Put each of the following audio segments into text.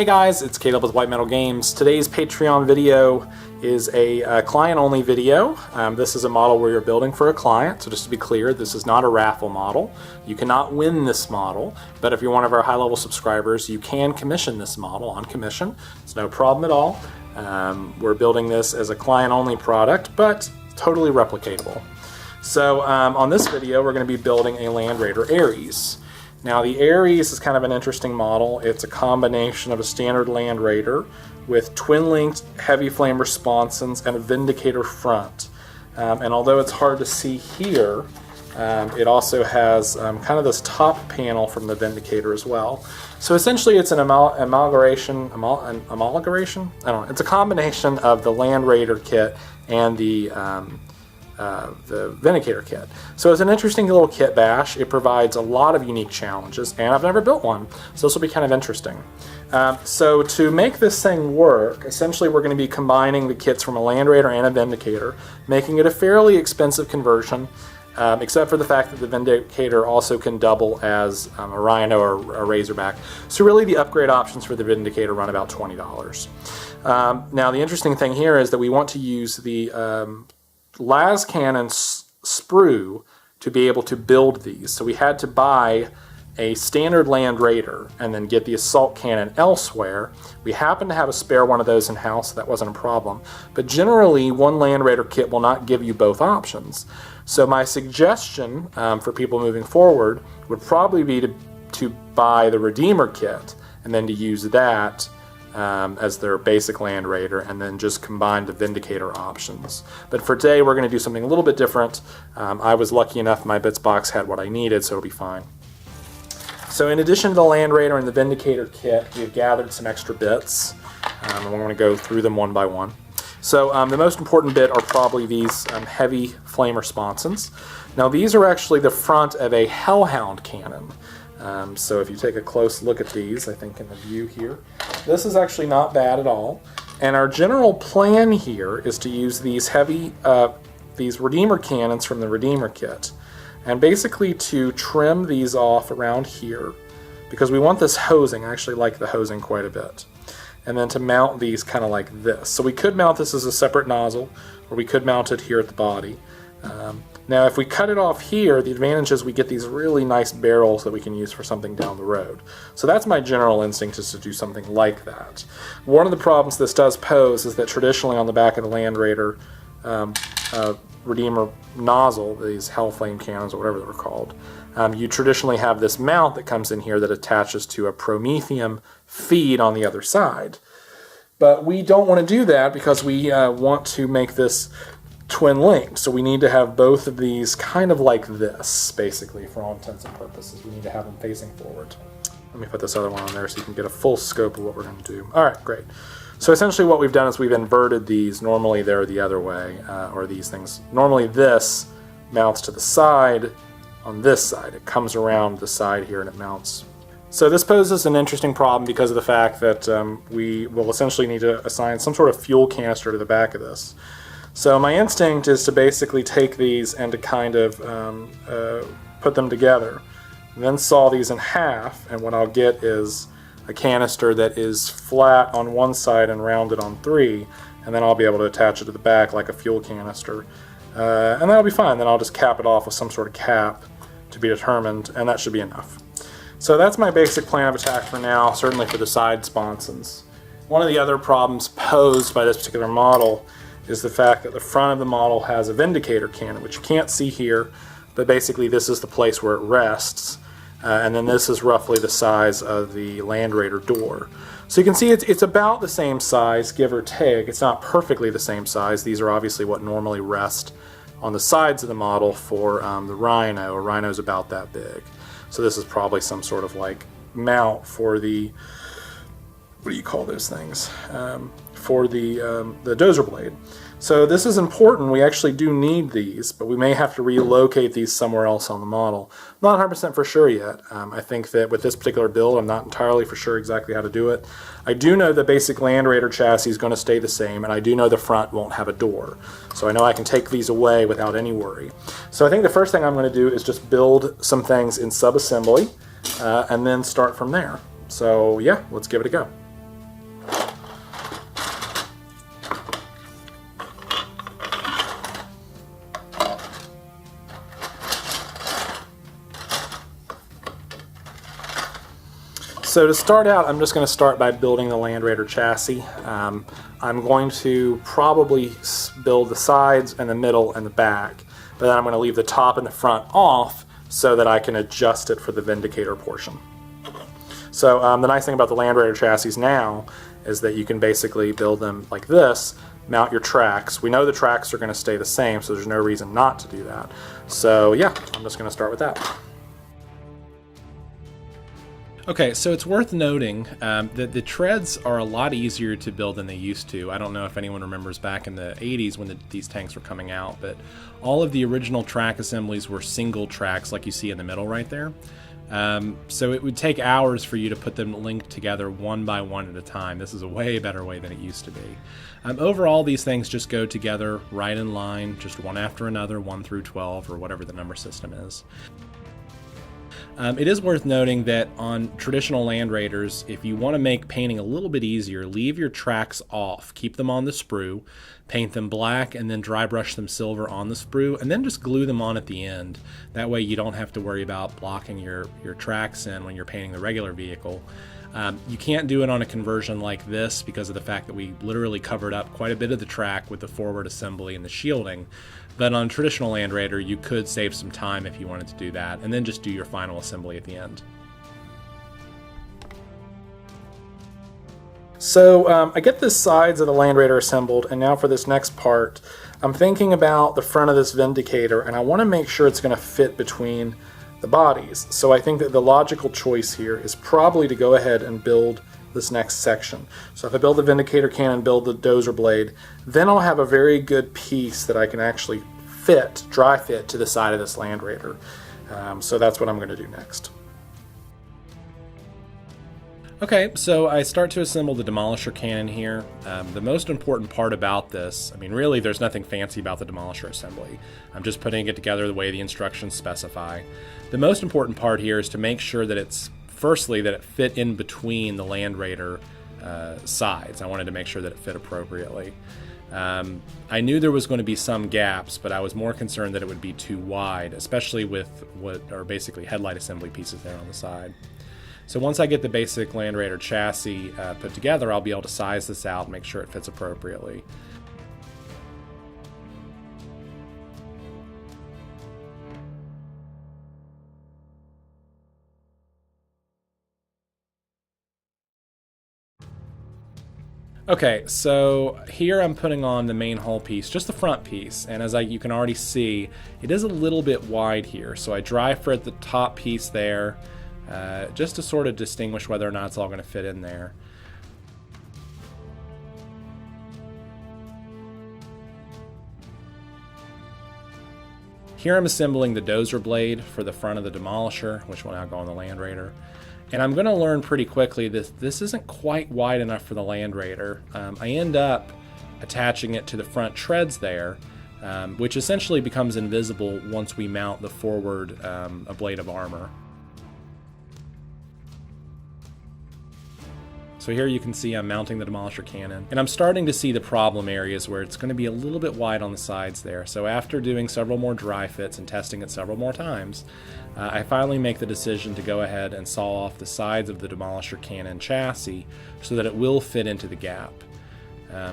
Hey guys, it's Caleb with White Metal Games. Today's Patreon video is a client-only video. This is a model where you're building for a client, so just to be clear, this is not a raffle model. You cannot win this model, but if you're one of our high-level subscribers, you can commission this model on commission. It's no problem at all. We're building this as a client-only product, but totally replicatable. So on this video, we're going to be building a Land Raider Ares. Now the Ares is kind of an interesting model. It's a combination of a standard Land Raider with twin-linked heavy flame responsons and a Vindicator front. And although it's hard to see here, it also has kind of this top panel from the Vindicator as well. So essentially it's an amalgamation? I don't know. It's a combination of the Land Raider kit and the Vindicator kit. So it's an interesting little kit bash. It provides a lot of unique challenges, and I've never built one, so this will be kind of interesting. So to make this thing work, essentially we're going to be combining the kits from a Land Raider and a Vindicator, making it a fairly expensive conversion, except for the fact that the Vindicator also can double as a Rhino or a Razorback. So really the upgrade options for the Vindicator run about $20. Now the interesting thing here is that we want to use the Lascannon sprue to be able to build these. So we had to buy a standard Land Raider and then get the assault cannon elsewhere. We happen to have a spare one of those in house, so that wasn't a problem. But generally, one Land Raider kit will not give you both options. So my suggestion for people moving forward would probably be to buy the Redeemer kit and then to use that as their basic Land Raider, and then just combine the Vindicator options. But for today, we're going to do something a little bit different. I was lucky enough my bits box had what I needed, so it'll be fine. So in addition to the Land Raider and the Vindicator kit, we've gathered some extra bits, and we're going to go through them one by one. So the most important bit are probably these heavy flame responsons. Now these are actually the front of a Hellhound cannon. So if you take a close look at these, I think in the view here, this is actually not bad at all. And our general plan here is to use these heavy, these Redeemer cannons from the Redeemer kit, and basically to trim these off around here, because we want this hosing. I actually like the hosing quite a bit. And then to mount these kind of like this. So we could mount this as a separate nozzle, or we could mount it here at the body. Now if we cut it off here, the advantage is we get these really nice barrels that we can use for something down the road. So that's my general instinct, is to do something like that. One of the problems this does pose is that traditionally on the back of the Land Raider Redeemer nozzle, these Hellflame cannons or whatever they're called, you traditionally have this mount that comes in here that attaches to a Promethium feed on the other side. But we don't want to do that because we want to make this twin linked, so we need to have both of these kind of like this, basically, for all intents and purposes. We need to have them facing forward. Let me put this other one on there so you can get a full scope of what we're going to do. Alright, great. So essentially what we've done is we've inverted these. Normally they're the other way, or these things. Normally this mounts to the side on this side. It comes around the side here and it mounts. So this poses an interesting problem because of the fact that we will essentially need to assign some sort of fuel canister to the back of this. So my instinct is to basically take these and to kind of put them together, and then saw these in half, and what I'll get is a canister that is flat on one side and rounded on three, and then I'll be able to attach it to the back like a fuel canister. And that'll be fine. Then I'll just cap it off with some sort of cap to be determined, and that should be enough. So that's my basic plan of attack for now, certainly for the side sponsons. One of the other problems posed by this particular model is the fact that the front of the model has a Vindicator cannon, which you can't see here, but basically this is the place where it rests, and then this is roughly the size of the Land Raider door. So you can see it's about the same size, give or take. It's not perfectly the same size. These are obviously what normally rest on the sides of the model for the Rhino. A Rhino's about that big. So this is probably some sort of like mount for the, what do you call those things? For the dozer blade. So this is important. We actually do need these, but we may have to relocate these somewhere else on the model. I'm not 100% for sure yet. I think that with this particular build, I'm not entirely for sure exactly how to do it. I do know the basic Land Raider chassis is going to stay the same, and I do know the front won't have a door. So I know I can take these away without any worry. So I think the first thing I'm going to do is just build some things in sub-assembly, and then start from there. So yeah, let's give it a go. So to start out, I'm just going to start by building the Land Raider chassis. I'm going to probably build the sides and the middle and the back, but then I'm going to leave the top and the front off so that I can adjust it for the Vindicator portion. So the nice thing about the Land Raider chassis now is that you can basically build them like this, mount your tracks. We know the tracks are going to stay the same, so there's no reason not to do that. So yeah, I'm just going to start with that. Okay, so it's worth noting that the treads are a lot easier to build than they used to. I don't know if anyone remembers back in the 80s when these tanks were coming out, but all of the original track assemblies were single tracks like you see in the middle right there. So it would take hours for you to put them linked together one by one at a time. This is a way better way than it used to be. Overall, these things just go together right in line, just one after another, 1 through 12, or whatever the number system is. It is worth noting that on traditional Land Raiders, if you want to make painting a little bit easier, leave your tracks off. Keep them on the sprue, paint them black, and then dry brush them silver on the sprue, and then just glue them on at the end. That way you don't have to worry about blocking your tracks in when you're painting the regular vehicle. You can't do it on a conversion like this because of the fact that we literally covered up quite a bit of the track with the forward assembly and the shielding. But on traditional Land Raider, you could save some time if you wanted to do that, and then just do your final assembly at the end. So I get the sides of the Land Raider assembled, and now for this next part, I'm thinking about the front of this Vindicator, and I want to make sure it's going to fit between the bodies. So I think that the logical choice here is probably to go ahead and build this next section. So if I build the Vindicator cannon, build the dozer blade, then I'll have a very good piece that I can actually fit, dry fit to the side of this Land Raider. So that's what I'm going to do next. Okay, so I start to assemble the Demolisher cannon here. The most important part about this, I mean really there's nothing fancy about the Demolisher assembly. I'm just putting it together the way the instructions specify. The most important part here is to make sure that firstly that it fit in between the Land Raider sides. I wanted to make sure that it fit appropriately. I knew there was going to be some gaps, but I was more concerned that it would be too wide, especially with what are basically headlight assembly pieces there on the side. So once I get the basic Land Raider chassis put together, I'll be able to size this out and make sure it fits appropriately. Okay, so here I'm putting on the main hull piece, just the front piece, and as you can already see, it is a little bit wide here, so I dry fret the top piece there, just to sort of distinguish whether or not it's all going to fit in there. Here I'm assembling the dozer blade for the front of the Demolisher, which will now go on the Land Raider. And I'm going to learn pretty quickly that this isn't quite wide enough for the Land Raider. I end up attaching it to the front treads there, which essentially becomes invisible once we mount the forward a blade of armor. So here you can see I'm mounting the Demolisher cannon, and I'm starting to see the problem areas where it's going to be a little bit wide on the sides there. So after doing several more dry fits and testing it several more times, I finally make the decision to go ahead and saw off the sides of the Demolisher cannon chassis so that it will fit into the gap.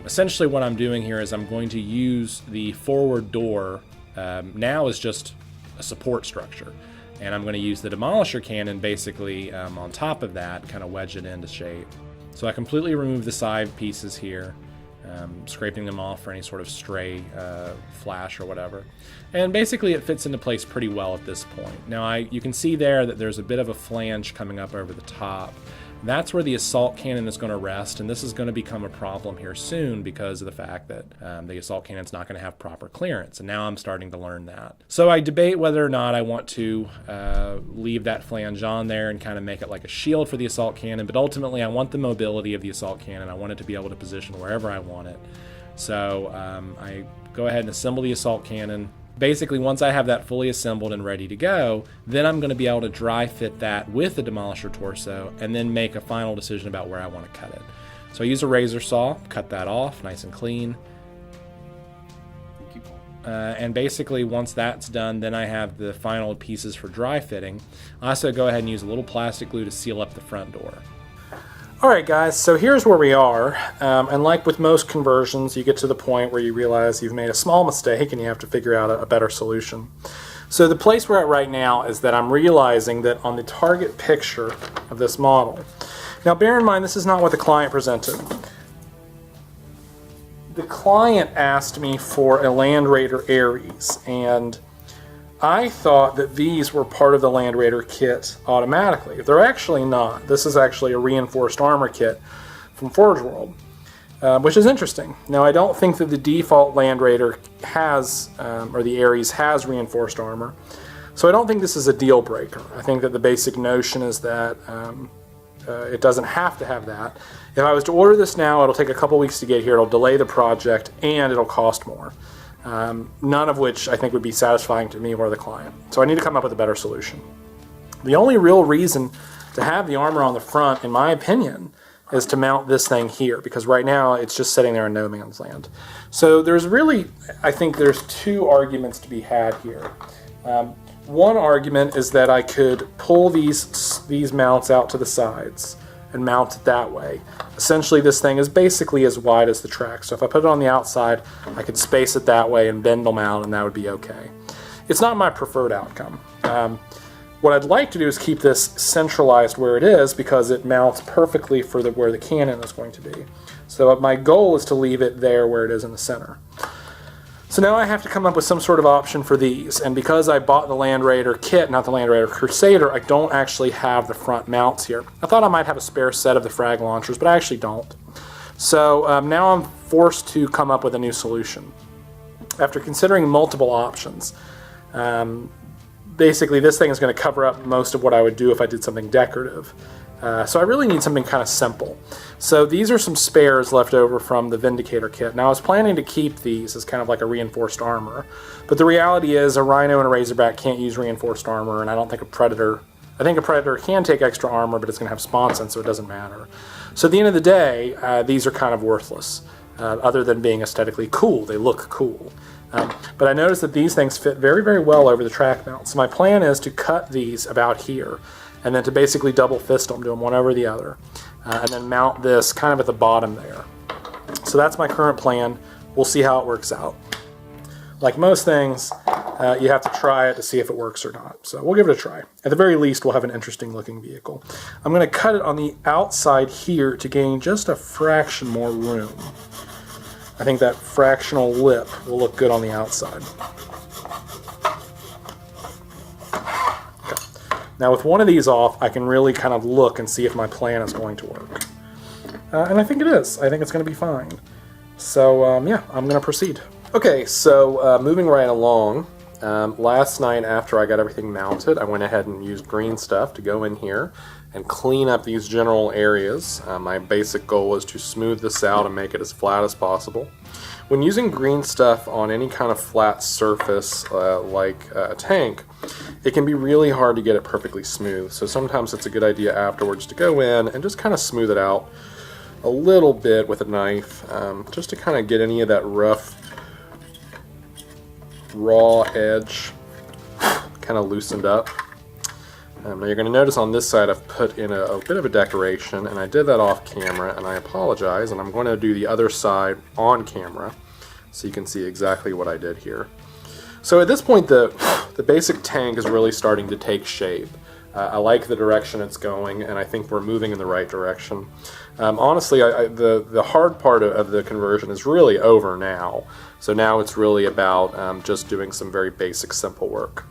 Essentially what I'm doing here is I'm going to use the forward door now as just a support structure. And I'm going to use the Demolisher cannon basically on top of that, kind of wedge it into shape. So I completely remove the side pieces here, scraping them off for any sort of stray flash or whatever. And basically it fits into place pretty well at this point. Now you can see there that there's a bit of a flange coming up over the top. That's where the assault cannon is going to rest, and this is going to become a problem here soon because of the fact that the assault cannon's not going to have proper clearance, and now I'm starting to learn that. So I debate whether or not I want to leave that flange on there and kind of make it like a shield for the assault cannon, but ultimately I want the mobility of the assault cannon. I want it to be able to position wherever I want it. So I go ahead and assemble the assault cannon. Basically, once I have that fully assembled and ready to go, then I'm going to be able to dry fit that with the Demolisher torso and then make a final decision about where I want to cut it. So I use a razor saw, cut that off nice and clean. And basically once that's done, then I have the final pieces for dry fitting. I also go ahead and use a little plastic glue to seal up the front door. Alright guys, so here's where we are, and like with most conversions, you get to the point where you realize you've made a small mistake and you have to figure out a better solution. So the place we're at right now is that I'm realizing that on the target picture of this model, now bear in mind this is not what the client presented. The client asked me for a Land Raider Aries, and I thought that these were part of the Land Raider kit automatically. They're actually not. This is actually a reinforced armor kit from Forge World, which is interesting. Now, I don't think that the default Land Raider has, or the Aries has reinforced armor, so I don't think this is a deal breaker. I think that the basic notion is that it doesn't have to have that. If I was to order this now, it'll take a couple weeks to get here, it'll delay the project, and it'll cost more. None of which I think would be satisfying to me or the client. So I need to come up with a better solution. The only real reason to have the armor on the front, in my opinion, is to mount this thing here, because right now it's just sitting there in no man's land. So there's really, I think there's two arguments to be had here. One argument is that I could pull these mounts out to the sides and mount it that way. Essentially, this thing is basically as wide as the track. So if I put it on the outside, I could space it that way and bend them out, and that would be okay. It's not my preferred outcome. What I'd like to do is keep this centralized where it is, because it mounts perfectly for where the cannon is going to be. So my goal is to leave it there where it is in the center. So now I have to come up with some sort of option for these, and because I bought the Land Raider kit, not the Land Raider Crusader, I don't actually have the front mounts here. I thought I might have a spare set of the frag launchers, but I actually don't. So now I'm forced to come up with a new solution. After considering multiple options, basically this thing is going to cover up most of what I would do if I did something decorative. So I really need something kind of simple. So these are some spares left over from the Vindicator kit. Now I was planning to keep these as kind of like a reinforced armor, but the reality is a Rhino and a Razorback can't use reinforced armor, and I don't think a Predator, I think a Predator can take extra armor, but it's going to have sponson, so it doesn't matter. So at the end of the day, these are kind of worthless, other than being aesthetically cool. They look cool. But I noticed that these things fit very, very well over the track mount. So my plan is to cut these about here, and then to basically double fist them, do them one over the other, and then mount this kind of at the bottom there. So that's my current plan. We'll see how it works out. Like most things, you have to try it to see if it works or not. So we'll give it a try. At the very least, we'll have an interesting looking vehicle. I'm going to cut it on the outside here to gain just a fraction more room. I think that fractional lip will look good on the outside. Now with one of these off, I can really kind of look and see if my plan is going to work. And I think it is. I think it's going to be fine. So yeah, I'm going to proceed. Okay, so moving right along, last night after I got everything mounted, I went ahead and used green stuff to go in here and clean up these general areas. My basic goal was to smooth this out and make it as flat as possible. When using green stuff on any kind of flat surface like a tank, it can be really hard to get it perfectly smooth. So sometimes it's a good idea afterwards to go in and just kind of smooth it out a little bit with a knife, just to kind of get any of that rough, raw edge kind of loosened up. Now you're going to notice on this side I've put in a bit of a decoration, and I did that off camera, and I apologize, and I'm going to do the other side on camera so you can see exactly what I did here. So at this point the basic tank is really starting to take shape. I like the direction it's going, and I think we're moving in the right direction. Honestly, the hard part of the conversion is really over now, so now it's really about just doing some very basic, simple work.